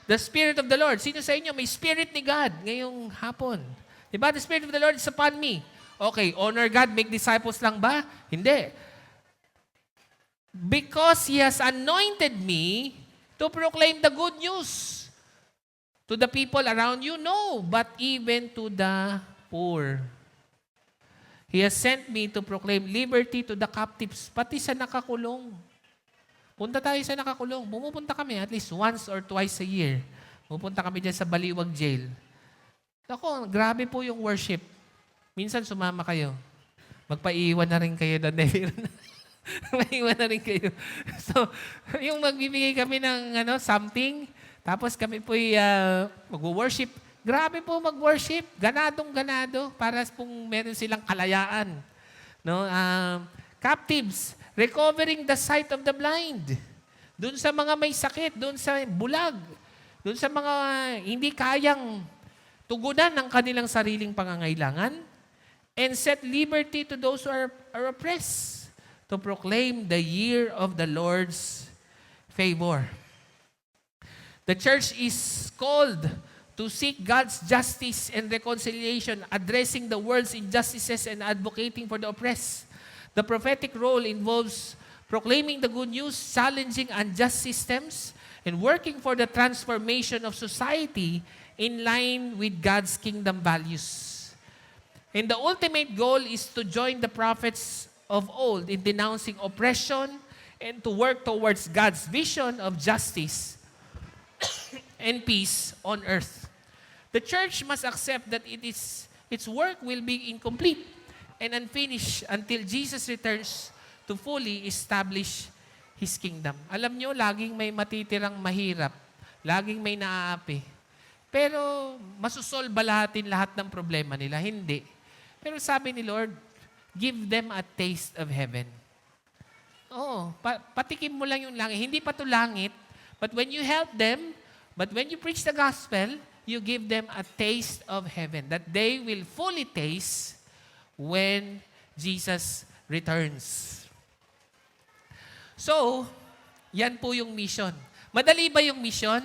the Spirit of the Lord. Sino sa inyo may Spirit ni God ngayong hapon? Diba? The Spirit of the Lord is upon me. Okay, honor God, make disciples lang ba? Hindi. Because He has anointed me to proclaim the good news to the people around you. No, but even to the poor. He has sent me to proclaim liberty to the captives, pati sa nakakulong. Punta tayo sa nakakulong. Pumupunta kami at least once or twice a year. Pupunta kami dyan sa Baliwag Jail. Ako, grabe po yung worship. Minsan sumama kayo. Magpaiwan na rin kayo doon. Maiwan na rin kayo. So, yung magbibigay kami ng something, tapos kami po mag-worship. Grabe po mag-worship. Ganadong-ganado para pong meron silang kalayaan. No? Captives, recovering the sight of the blind. Doon sa mga may sakit, doon sa bulag, doon sa mga hindi kayang tugunan ng kanilang sariling pangangailangan, and set liberty to those who are oppressed, to proclaim the year of the Lord's favor. The church is called to seek God's justice and reconciliation, addressing the world's injustices and advocating for the oppressed. The prophetic role involves proclaiming the good news, challenging unjust systems, and working for the transformation of society in line with God's kingdom values. And the ultimate goal is to join the prophets of old in denouncing oppression and to work towards God's vision of justice and peace on earth. The church must accept that its work will be incomplete and unfinished until Jesus returns to fully establish His kingdom. Alam nyo, laging may matitirang mahirap. Laging may naaapi. Pero masusolba lahat ng problema nila. Hindi. Pero sabi ni Lord, give them a taste of heaven. Oo, patikim mo lang yung langit. Hindi pa to langit, but when you help them, but when you preach the gospel, you give them a taste of heaven that they will fully taste when Jesus returns. So, yan po yung mission. Madali ba yung mission?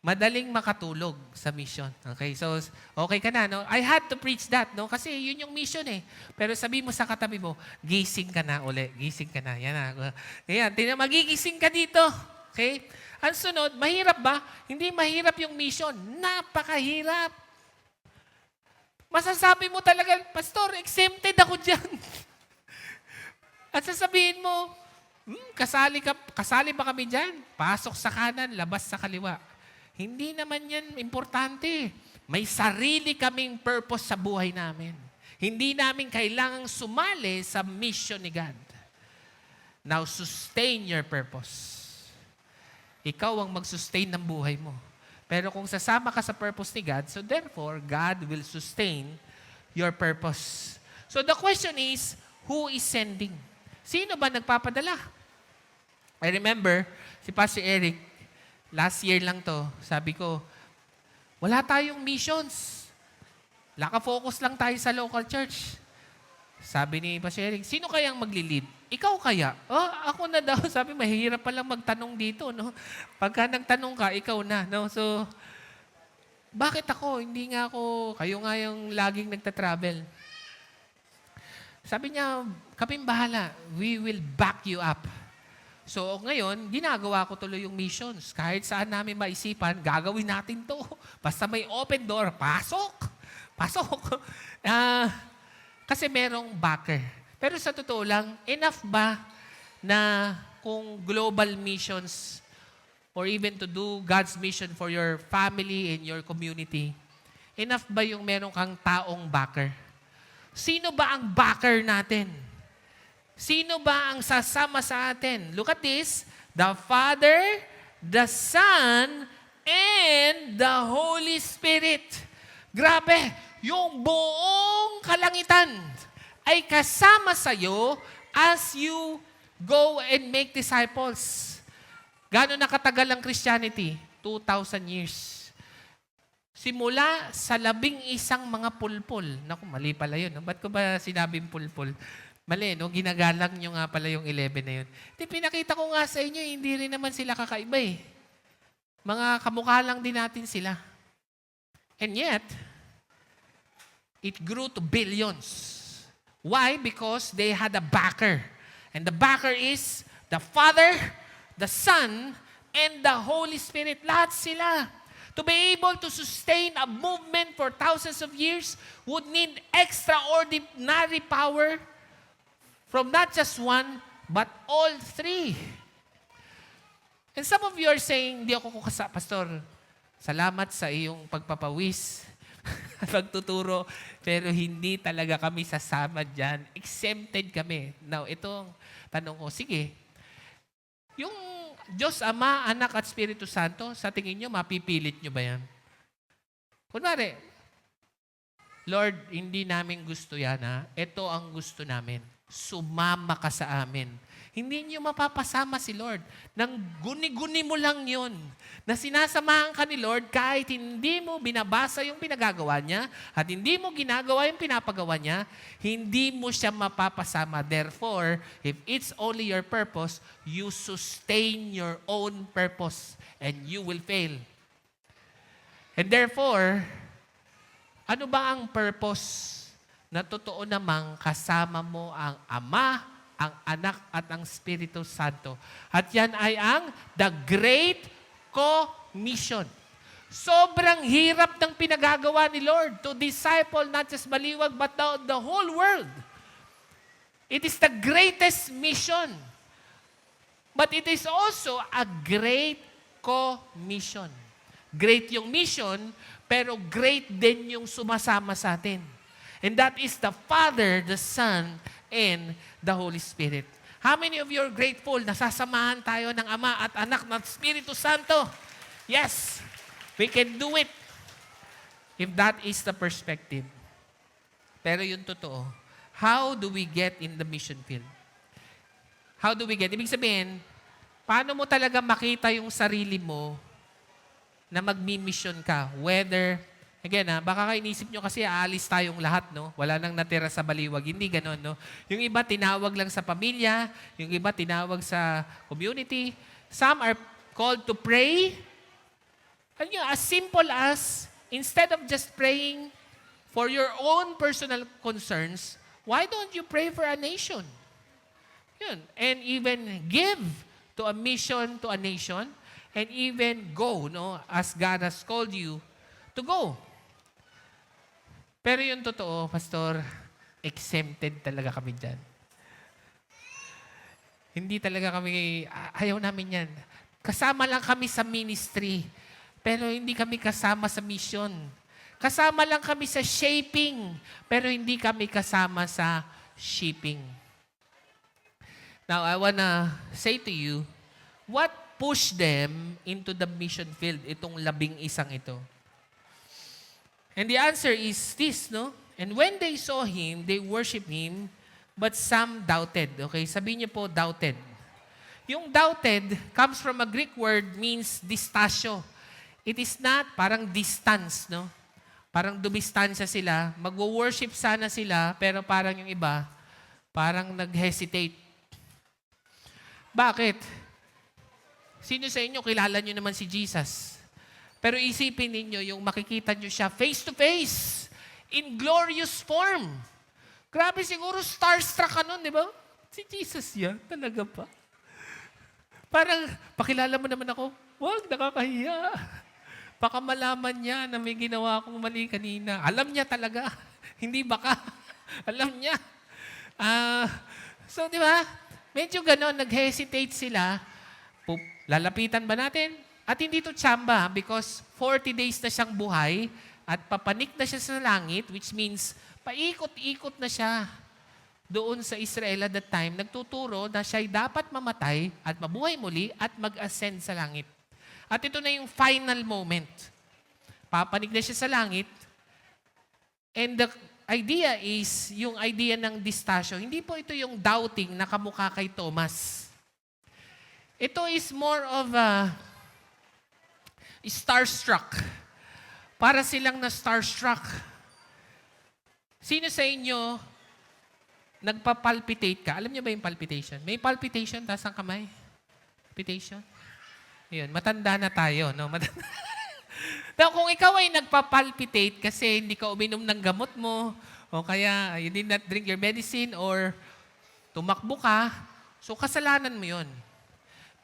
Madaling makatulog sa mission. Okay, so okay ka na, no? I had to preach that, no? Kasi yun yung mission eh. Pero sabi mo sa katabi mo, gising ka na uli. Gising ka na. Yan na. Ayan, magigising ka dito. Okay? Ang sunod, mahirap ba? Hindi mahirap yung mission. Napakahirap. Masasabi mo talaga, Pastor, exempted ako dyan. At sasabihin mo, kasali ba kami dyan? Pasok sa kanan, labas sa kaliwa. Hindi naman yan importante. May sarili kaming purpose sa buhay namin. Hindi namin kailangang sumali sa mission ni God. Now, sustain your purpose. Ikaw ang mag-sustain ng buhay mo. Pero kung sasama ka sa purpose ni God, so therefore, God will sustain your purpose. So the question is, who is sending? Sino ba nagpapadala? I remember, si Pastor Eric, last year lang to, sabi ko, wala tayong missions. Naka-focus lang tayo sa local church. Sabi ni Pastor Eric, sino kayang magli-lead? Ikaw kaya? Ako na daw. Sabi, mahirap palang magtanong dito, no? Pagka nagtanong ka, ikaw na, no? So, bakit ako? Hindi nga ako, kayo nga yung laging nagta-travel. Sabi niya, kaming bahala. We will back you up. So, ngayon, ginagawa ko tuloy yung missions. Kahit saan namin maisipan, gagawin natin to. Basta may open door, pasok! Pasok! Kasi merong backer. Pero sa totoo lang, enough ba na kung global missions or even to do God's mission for your family and your community, enough ba yung meron kang taong backer? Sino ba ang backer natin? Sino ba ang sasama sa atin? Look at this. The Father, the Son, and the Holy Spirit. Grabe, yung buong kalangitan ay kasama sa iyo as you go and make disciples. Gano'n nakatagal ang Christianity? 2,000 years. Simula sa 11 mga pulpul. Naku, mali pala yun. Ba't ko ba sinabing pulpul? Mali, no? Ginagalang nyo nga pala yung 11 na yun. Di, pinakita ko nga sa inyo, hindi rin naman sila kakaiba eh. Mga kamukha lang din natin sila. And yet, it grew to billions. Why? Because they had a backer. And the backer is the Father, the Son, and the Holy Spirit. Lahat sila. To be able to sustain a movement for thousands of years would need extraordinary power from not just one, but all three. And some of you are saying, hindi ako Pastor, salamat sa iyong pagpapawis at pagtuturo, pero hindi talaga kami sasama dyan. Exempted kami. Now, itong tanong ko, sige, yung Diyos Ama, Anak at Espiritu Santo, sa tingin nyo, mapipilit nyo ba yan? Kunwari, Lord, hindi namin gusto yan ha. Ito ang gusto namin. Sumama ka sa amin. Hindi nyo mapapasama si Lord. Nang guni-guni mo lang yun. Na sinasamahan ka ni Lord kahit hindi mo binabasa yung pinagagawa niya at hindi mo ginagawa yung pinapagawa niya, hindi mo siya mapapasama. Therefore, if it's only your purpose, you sustain your own purpose and you will fail. And therefore, ano ba ang purpose na totoo namang kasama mo ang Ama, ang Anak at ang Espiritu Santo? At yan ay ang the Great Commission. Sobrang hirap ng pinagagawa ni Lord to disciple not just Baliwag but the whole world. It is the greatest mission. But it is also a great commission. Great yung mission, pero great din yung sumasama sa atin. And that is the Father, the Son, and the Holy Spirit. How many of you are grateful na sasamahan tayo ng Ama at Anak at Espiritu Santo? Yes, we can do it if that is the perspective. Pero yung totoo, how do we get in the mission field? How do we get? Ibig sabihin, paano mo talaga makita yung sarili mo na magmi-mission ka? Whether, again baka inisip nyo kasi aalis tayong lahat, no? Wala nang natira sa Baliwag. Hindi ganon, no? Yung iba tinawag lang sa pamilya, yung iba tinawag sa community. Some are called to pray. And as simple as, instead of just praying for your own personal concerns, why don't you pray for a nation? Yun. And even give to a mission, to a nation, and even go, no, as God has called you to go. Pero yung totoo, Pastor, exempted talaga kami dyan. Hindi talaga kami, ayaw namin yan. Kasama lang kami sa ministry, pero hindi kami kasama sa mission. Kasama lang kami sa shaping, pero hindi kami kasama sa shaping. Now, I wanna say to you, what pushed them into the mission field, itong 11 ito? And the answer is this, no? And when they saw Him, they worshiped Him, but some doubted. Okay, sabihin niyo po, doubted. Yung doubted comes from a Greek word, means distasyo. It is not parang distance, no? Parang dumistansya sila, magwo-worship sana sila, pero parang yung iba, parang nag-hesitate. Bakit? Sino sa inyo, kilala nyo naman si Jesus? Pero isipin ninyo, yung makikita nyo siya face to face, in glorious form. Grabe, siguro starstruck ka nun, di ba? Si Jesus yan, talaga pa. Parang, pakilala mo naman ako, wag, nakakahiya. Baka malaman niya na may ginawa akong mali kanina. Alam niya talaga. Hindi baka. Alam niya. So, di ba? Medyo ganon, nag-hesitate sila. Lalapitan ba natin? At hindi to tsamba because 40 days na siyang buhay at papanik na siya sa langit, which means paikot-ikot na siya. doon sa Israel at that time, nagtuturo na siya'y dapat mamatay at mabuhay muli at mag-ascend sa langit. At ito na yung final moment. Papanig na siya sa langit. And the idea is, yung idea ng distasyo, hindi po ito yung doubting na kamukha kay Thomas. Ito is more of a starstruck. Para silang na starstruck. Sino sa inyo nagpa-palpitate ka? Alam niyo ba yung palpitation? May palpitation, taas ang kamay. Palpitation. Yun, matanda na tayo, no? Now, kung ikaw ay nagpa-palpitate kasi hindi ka uminom ng gamot mo, o kaya you did not drink your medicine, or tumakbo ka, so kasalanan mo yun.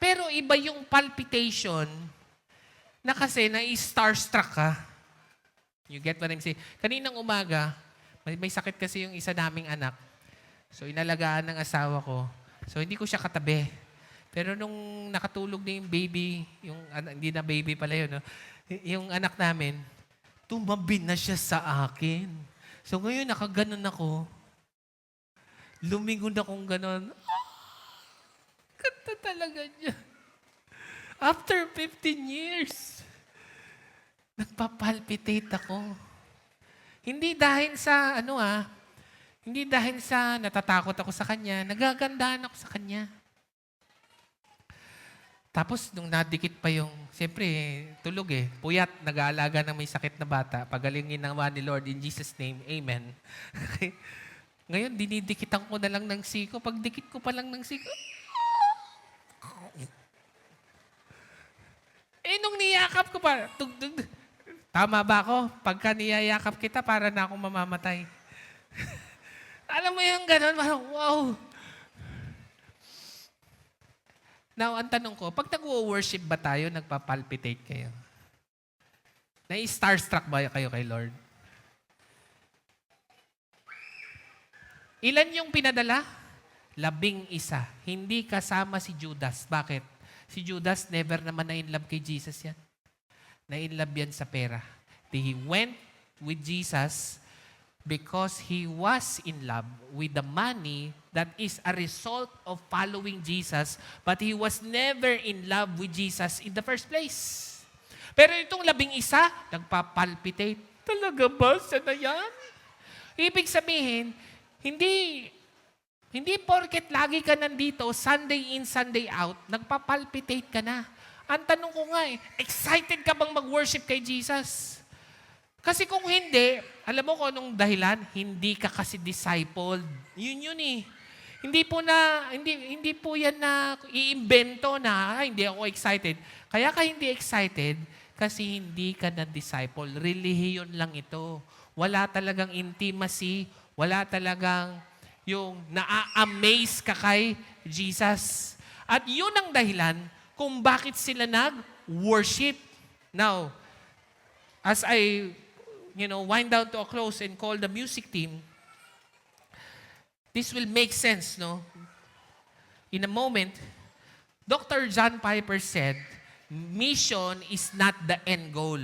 Pero iba yung palpitation na kasi na-starstruck ka. You get what I'm saying? Kaninang umaga, may sakit kasi yung isa naming anak. So, inalagaan ng asawa ko. So, hindi ko siya katabi. Pero nung nakatulog na yung baby, hindi na baby pala yun, no? Yung anak namin, tumabi na siya sa akin. So, ngayon, nakaganon ako. Lumingon akong ganon. Kanta talaga niya. After 15 years, nagpapalpitate ako. Hindi dahil sa, hindi dahil sa natatakot ako sa kanya, nagagandahan ako sa kanya. Tapos, nung nadikit pa yung, siyempre, tulog puyat, nag-aalaga ng may sakit na bata, pagalingin naman ni Lord in Jesus' name, Amen. Ngayon, dinidikitan ko na lang ng siko. Pag dikit ko pa lang ng siko, nung niyakap ko pa, tama ba ako? Pagka niyayakap kita, para na akong mamamatay. Alam mo yung gano'n, parang wow. Now, ang tanong ko, pag nag-worship ba tayo, nagpa-palpitate kayo? Na-starstruck ba kayo kay Lord? Ilan yung pinadala? 11. Hindi kasama si Judas. Bakit? Si Judas never naman na-inlove kay Jesus yan. Na-inlove yan sa pera. He went with Jesus because he was in love with the money that is a result of following Jesus, but he was never in love with Jesus in the first place. Pero itong 11, nagpapalpitate. Talaga ba? Sana yan? Ibig sabihin, hindi porket lagi ka nandito, Sunday in, Sunday out, nagpapalpitate ka na. Ang tanong ko nga excited ka bang mag-worship kay Jesus? Kasi kung hindi, alam mo kung anong dahilan? Hindi ka kasi discipled. Yun hindi po yan na iimbento na, hindi ako excited. Kaya ka hindi excited kasi hindi ka na disciple. Relihiyon lang ito. Wala talagang intimacy, wala talagang yung na-amaze ka kay Jesus. At yun ang dahilan kung bakit sila nag-worship. Now, as I wind down to a close and call the music team, this will make sense, no? In a moment, Dr. John Piper said, mission is not the end goal.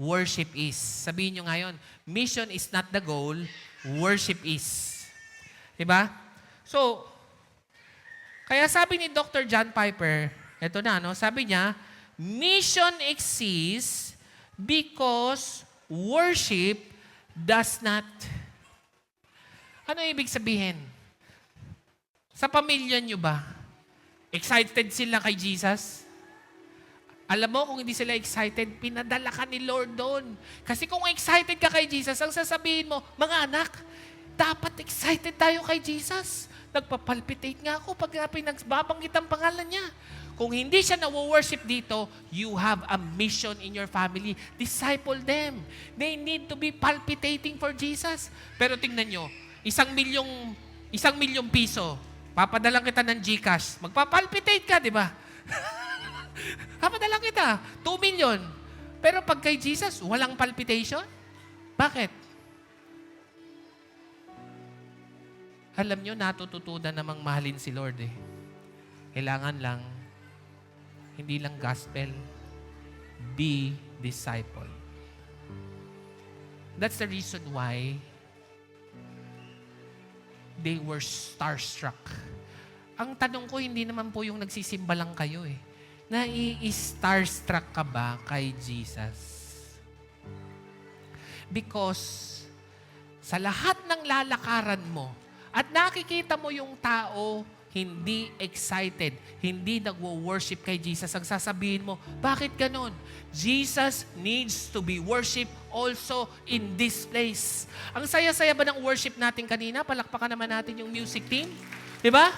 Worship is. Sabihin nyo ngayon, mission is not the goal, worship is. Diba? So, kaya sabi ni Dr. John Piper, eto na, no? Sabi niya, mission exists because worship does not. Ano ibig sabihin? Sa pamilya nyo ba, excited sila kay Jesus? Alam mo, kung hindi sila excited, pinadala ka ni Lord doon. Kasi kung excited ka kay Jesus, ang sasabihin mo, mga anak, dapat excited tayo kay Jesus. Nagpapalpitate nga ako pag pinagsbabanggit ang pangalan niya. Kung hindi siya na-worship dito, you have a mission in your family. Disciple them. They need to be palpitating for Jesus. Pero tingnan nyo, 1 milyong piso, papadalang kita ng GCash. Magpapalpitate ka, di ba? Papadalang kita, 2 million. Pero pag kay Jesus, walang palpitation? Bakit? Alam nyo, natututunan namang mahalin si Lord Kailangan lang, hindi lang gospel, be disciple. That's the reason why they were starstruck. Ang tanong ko, hindi naman po yung nagsisimba lang kayo eh. Nai-starstruck ka ba kay Jesus? Because sa lahat ng lalakaran mo at nakikita mo yung tao hindi excited, hindi nagwo-worship kay Jesus, ang sasabihin mo, bakit ganon? Jesus needs to be worshiped also in this place. Ang saya-saya ba ng worship natin kanina? Palakpakan naman natin yung music team. Diba?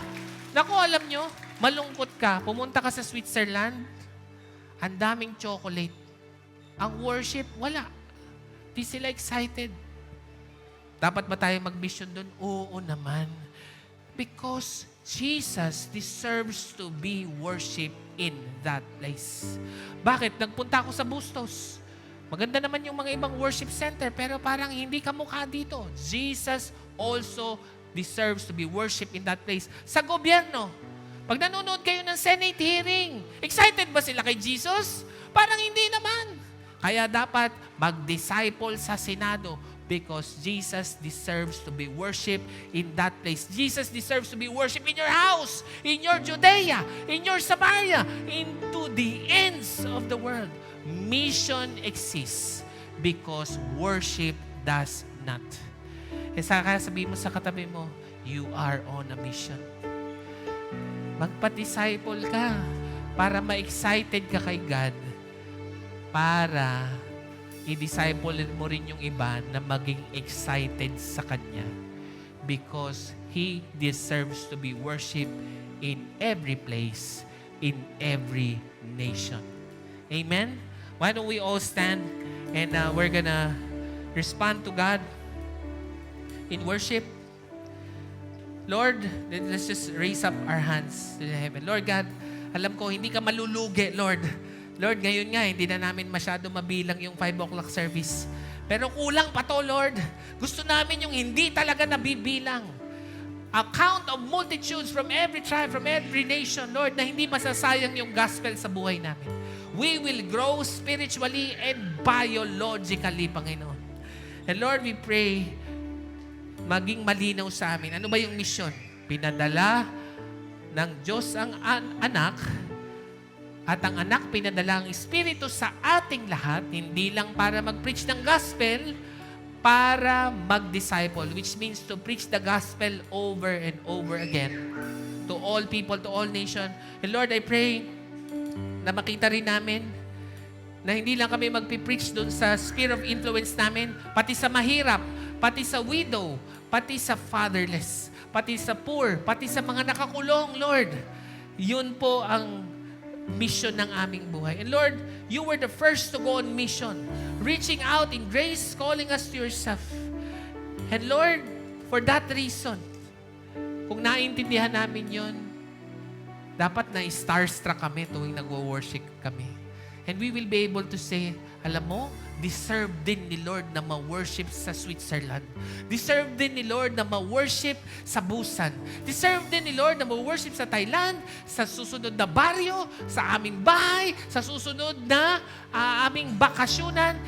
Naku, alam nyo, malungkot ka, pumunta ka sa Switzerland, ang daming chocolate. Ang worship, wala. Di sila excited. Dapat ba tayo mag-mission doon? Oo naman. Because Jesus deserves to be worshipped in that place. Bakit? Nagpunta ako sa Bustos. Maganda naman yung mga ibang worship center, pero parang hindi kamukha dito. Jesus also deserves to be worshipped in that place. Sa gobyerno, pag nanonood kayo ng Senate hearing, excited ba sila kay Jesus? Parang hindi naman. Kaya dapat mag-disciple sa Senado because Jesus deserves to be worshipped in that place. Jesus deserves to be worshipped in your house, in your Judea, in your Samaria, into the ends of the world. Mission exists because worship does not. Kaya sabihin mo sa katabi mo, you are on a mission. Magpa-disciple ka para ma-excited ka kay God, para i-disciple mo rin yung iba na maging excited sa Kanya because He deserves to be worshipped in every place, in every nation. Amen? Why don't we all stand and we're gonna respond to God in worship. Lord, let's just raise up our hands to heaven. Lord God, alam ko, hindi ka malulugi, Lord. Lord, ngayon nga, hindi na namin masyado mabilang yung 5 o'clock service. Pero kulang pa to, Lord. Gusto namin yung hindi talaga nabibilang. A count of multitudes from every tribe, from every nation, Lord, na hindi masasayang yung gospel sa buhay namin. We will grow spiritually and biologically, Panginoon. And Lord, we pray, maging malinaw sa amin. Ano ba yung mission? Pinadala ng Diyos ang anak, at ang anak pinadala ang Espiritu sa ating lahat, hindi lang para mag-preach ng gospel, para mag-disciple, which means to preach the gospel over and over again to all people, to all nations. And Lord, I pray na makita rin namin na hindi lang kami mag-preach doon sa sphere of influence namin, pati sa mahirap, pati sa widow, pati sa fatherless, pati sa poor, pati sa mga nakakulong, Lord. Yun po ang mission ng aming buhay. And Lord, you were the first to go on mission, reaching out in grace, calling us to yourself. And Lord, for that reason, kung naintindihan namin yun, dapat na starstruck kami tuwing nagwo-worship kami. And we will be able to say, alam mo, deserve din ni Lord na ma-worship sa Switzerland. Deserve din ni Lord na ma-worship sa Busan. Deserve din ni Lord na ma-worship sa Thailand, sa susunod na baryo, sa aming bahay, sa susunod na aming bakasyunan.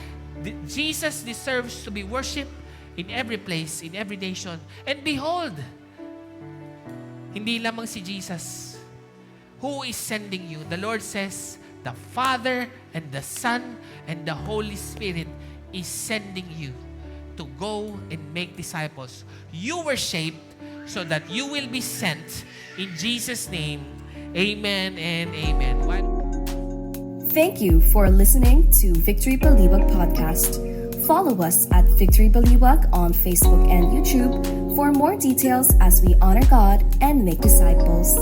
Jesus deserves to be worshipped in every place, in every nation. And behold, hindi lamang si Jesus who is sending you. The Lord says, the Father and the Son and the Holy Spirit is sending you to go and make disciples. You were shaped so that you will be sent. In Jesus' name, amen and amen. Thank you for listening to Victory Baliwag Podcast. Follow us at Victory Baliwag on Facebook and YouTube for more details as we honor God and make disciples.